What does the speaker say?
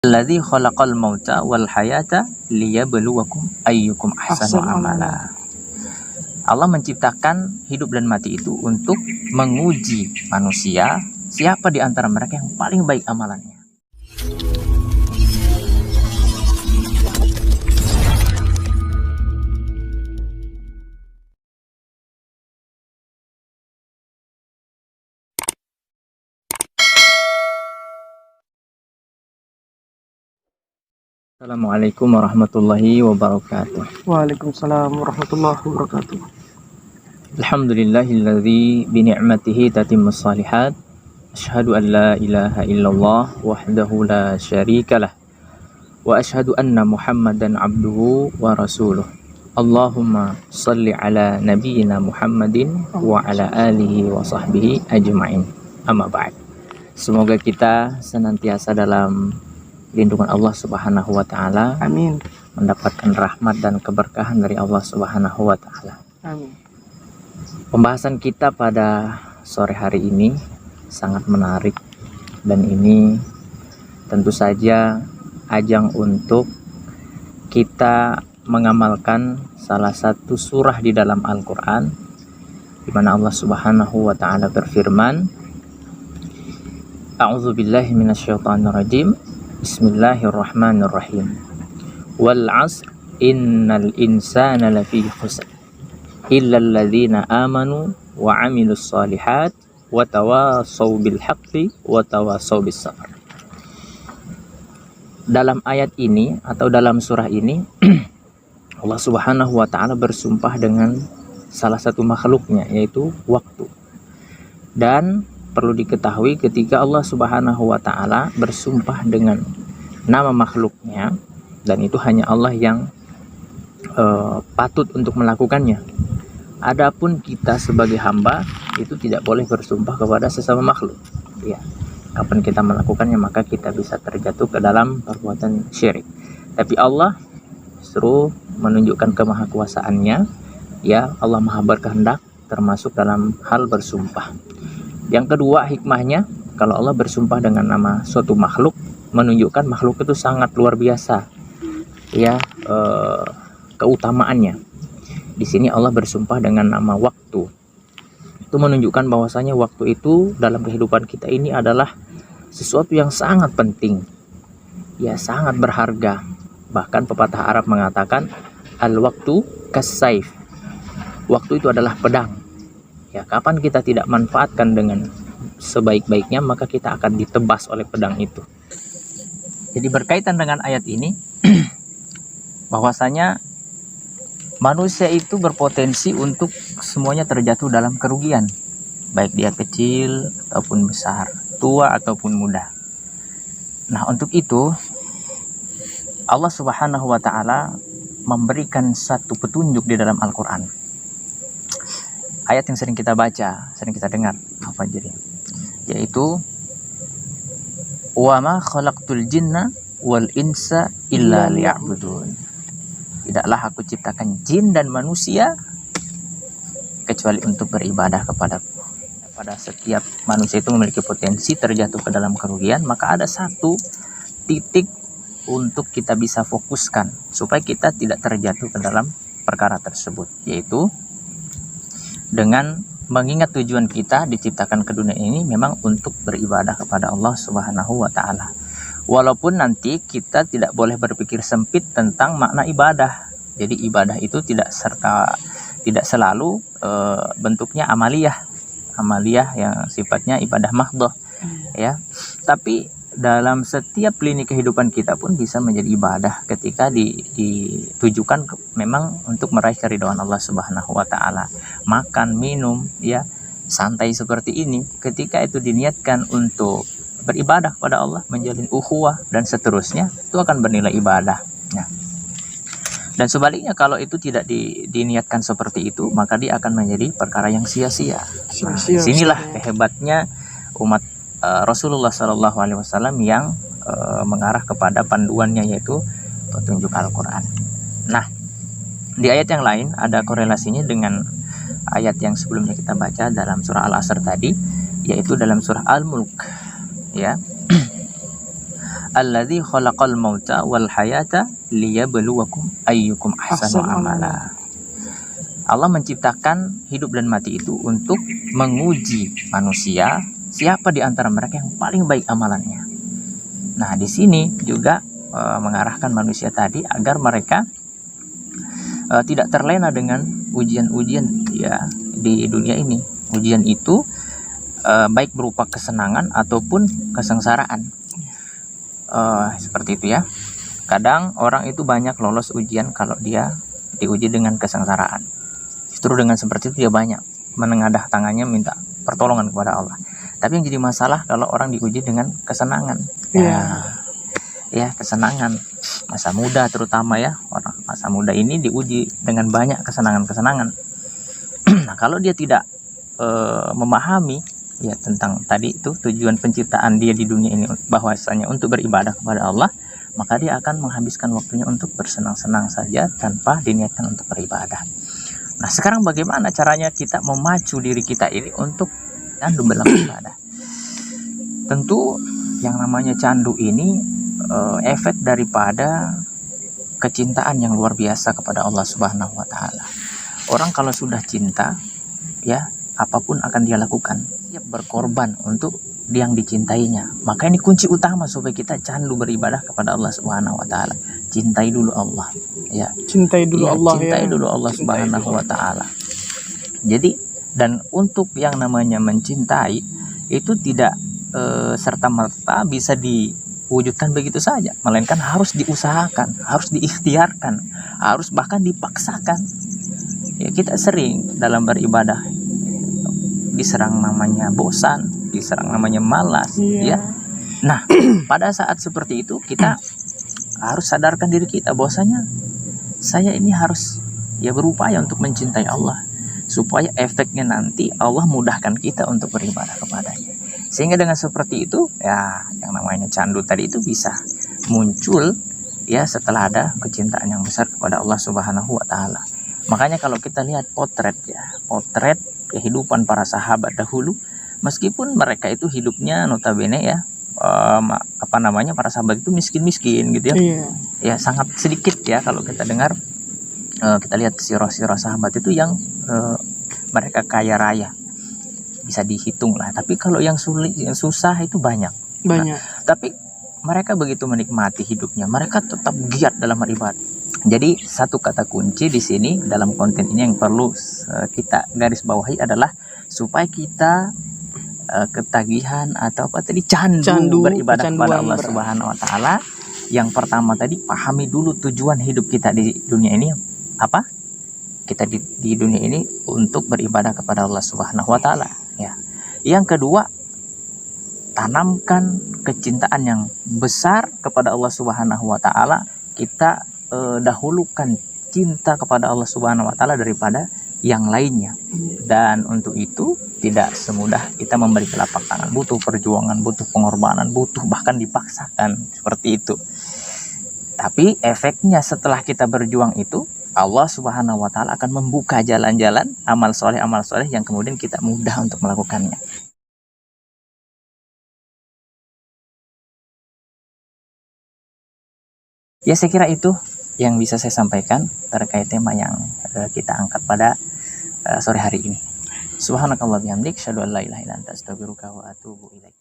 Alladzi khalaqal mauta wal hayata liyabluwakum ayyukum ahsanu amala. Allah menciptakan hidup dan mati itu untuk menguji manusia, siapa di antara mereka yang paling baik amalannya. Assalamualaikum warahmatullahi wabarakatuh. Waalaikumsalam warahmatullahi wabarakatuh. Alhamdulillahilladzi bini'matihi tatimmus shalihat. Asyhadu an la ilaha illallah wahdahu la syarikalah. Wa asyhadu anna Muhammadan abduhu wa rasuluh. Allahumma salli ala nabiyyina Muhammadin wa ala alihi wa sahbihi ajma'in. Amma ba'd. Semoga kita senantiasa dalam lindungan Allah Subhanahu wa taala. Amin. Mendapatkan rahmat dan keberkahan dari Allah Subhanahu wa taala. Amin. Pembahasan kita pada sore hari ini sangat menarik, dan ini tentu saja ajang untuk kita mengamalkan salah satu surah di dalam Al-Qur'an, di mana Allah Subhanahu wa taala berfirman, A'udzubillahi minasyaitonirrajim. Bismillahirrahmanirrahim. Wal 'asr innal insana lafi khusr illal ladzina amanu wa 'amilus shalihat wa tawassaw bil haqqi wa tawassaw bis sabr. Dalam ayat ini atau dalam surah ini Allah Subhanahu wa taala bersumpah dengan salah satu makhluknya, yaitu waktu. Dan perlu diketahui, ketika Allah Subhanahu wa taala bersumpah dengan nama makhluknya, dan itu hanya Allah yang patut untuk melakukannya. Adapun kita sebagai hamba itu tidak boleh bersumpah kepada sesama makhluk. Ya, kapan kita melakukannya maka kita bisa terjatuh ke dalam perbuatan syirik. Tapi Allah justru menunjukkan kemahakuasaannya. Ya, Allah Maha berkehendak termasuk dalam hal bersumpah. Yang kedua, hikmahnya, kalau Allah bersumpah dengan nama suatu makhluk, menunjukkan makhluk itu sangat luar biasa, ya, keutamaannya. Di sini Allah bersumpah dengan nama waktu. Itu menunjukkan bahwasanya waktu itu dalam kehidupan kita ini adalah sesuatu yang sangat penting, ya, sangat berharga. Bahkan pepatah Arab mengatakan, al-waktu kas-saif. Waktu itu adalah pedang. Ya, kapan kita tidak manfaatkan dengan sebaik-baiknya, maka kita akan ditebas oleh pedang itu. Jadi berkaitan dengan ayat ini, bahwasanya manusia itu berpotensi untuk semuanya terjatuh dalam kerugian, baik dia kecil ataupun besar, tua ataupun muda. Nah, untuk itu Allah Subhanahu wa taala memberikan satu petunjuk di dalam Al-Qur'an. Ayat yang sering kita baca, sering kita dengar, yaitu wa ma khalaqtul jinna wal insa illa liya'budun. Tidaklah aku ciptakan jin dan manusia kecuali untuk beribadah kepadaku. Pada setiap manusia itu memiliki potensi terjatuh ke dalam kerugian, maka ada satu titik untuk kita bisa fokuskan supaya kita tidak terjatuh ke dalam perkara tersebut, yaitu dengan mengingat tujuan kita diciptakan ke dunia ini memang untuk beribadah kepada Allah Subhanahu wa taala. Walaupun nanti kita tidak boleh berpikir sempit tentang makna ibadah. Jadi ibadah itu tidak selalu bentuknya amaliyah yang sifatnya ibadah mahdhah, ya. Tapi dalam setiap lini kehidupan kita pun bisa menjadi ibadah ketika ditujukan memang untuk meraih keridhaan Allah Subhanahu wa taala. Makan, minum, ya, santai seperti ini, ketika itu diniatkan untuk beribadah kepada Allah, menjalin ukhuwah dan seterusnya, itu akan bernilai ibadah. Nah, dan sebaliknya kalau itu tidak diniatkan seperti itu, maka dia akan menjadi perkara yang sia-sia. Nah, sinilah kehebatnya umat Rasulullah SAW yang mengarah kepada panduannya, yaitu petunjuk Al-Quran. Nah, di ayat yang lain ada korelasinya dengan ayat yang sebelumnya kita baca dalam surah Al-Asr tadi, yaitu dalam surah Al-Mulk, ya. alladzi khalaqal mauta wal hayata liyabluwakum ayyukum ahsanu amala. Allah menciptakan hidup dan mati itu untuk menguji manusia, siapa di antara mereka yang paling baik amalannya. Nah, di sini juga mengarahkan manusia tadi agar mereka tidak terlena dengan ujian-ujian ya di dunia ini. Ujian itu baik berupa kesenangan ataupun kesengsaraan. Seperti itu ya. Kadang orang itu banyak lolos ujian kalau dia diuji dengan kesengsaraan. Justru dengan seperti itu dia banyak menengadah tangannya minta pertolongan kepada Allah. Tapi yang jadi masalah kalau orang diuji dengan kesenangan. Ya, kesenangan. Masa muda terutama ya, orang masa muda ini diuji dengan banyak kesenangan-kesenangan. Nah, kalau dia tidak memahami ya tentang tadi itu tujuan penciptaan dia di dunia ini bahwasanya untuk beribadah kepada Allah, maka dia akan menghabiskan waktunya untuk bersenang-senang saja tanpa diniatkan untuk beribadah. Nah, sekarang bagaimana caranya kita memacu diri kita ini untuk candu dalam ibadah? Tentu yang namanya candu ini efek daripada kecintaan yang luar biasa kepada Allah Subhanahu wa taala. Orang kalau sudah cinta, ya, apapun akan dia lakukan, siap berkorban untuk yang dicintainya. Maka ini kunci utama supaya kita candu beribadah kepada Allah Subhanahu wa taala. Cintai dulu Allah, ya. Cintai dulu Ya, Allah cintai ya. dulu Allah Subhanahu wa taala. Jadi, dan untuk yang namanya mencintai itu tidak serta-merta bisa diwujudkan begitu saja, melainkan harus diusahakan, harus diikhtiarkan, harus bahkan dipaksakan. Ya, kita sering dalam beribadah diserang namanya bosan, diserang namanya malas, ya. Nah, pada saat seperti itu kita harus sadarkan diri kita bahwasanya saya ini harus ya berupaya untuk mencintai Allah supaya efeknya nanti Allah mudahkan kita untuk beribadah kepadanya. Sehingga dengan seperti itu ya yang namanya candu tadi itu bisa muncul ya setelah ada kecintaan yang besar kepada Allah Subhanahu wa taala. Makanya kalau kita lihat potret kehidupan para sahabat dahulu, meskipun mereka itu hidupnya notabene ya para sahabat itu miskin-miskin gitu ya. Ya sangat sedikit ya kalau kita dengar kita lihat sirah-sirah sahabat itu yang mereka kaya raya, bisa dihitung lah. Tapi kalau yang sulit, yang susah itu banyak. Nah, tapi mereka begitu menikmati hidupnya, mereka tetap giat dalam beribadah. Jadi satu kata kunci di sini dalam konten ini yang perlu kita garis bawahi adalah supaya kita ketagihan atau apa tadi candu beribadah kepada Allah Subhanahu wa taala. Yang pertama tadi pahami dulu tujuan hidup kita di dunia ini apa? Kita di dunia ini untuk beribadah kepada Allah Subhanahu wa taala ya. Yang kedua, tanamkan kecintaan yang besar kepada Allah Subhanahu wa taala. Kita dahulukan cinta kepada Allah Subhanahu wa taala daripada yang lainnya. Dan untuk itu tidak semudah kita memberi telapak tangan, butuh perjuangan, butuh pengorbanan, butuh bahkan dipaksakan seperti itu. Tapi efeknya setelah kita berjuang itu, Allah Subhanahu wa taala akan membuka jalan-jalan amal soleh yang kemudian kita mudah untuk melakukannya. Ya, saya kira itu yang bisa saya sampaikan terkait tema yang kita angkat pada sore hari ini. Subhanakallah bihamdik, syadu an la ilaha illa anta astaghfiruka wa atubu ilaik.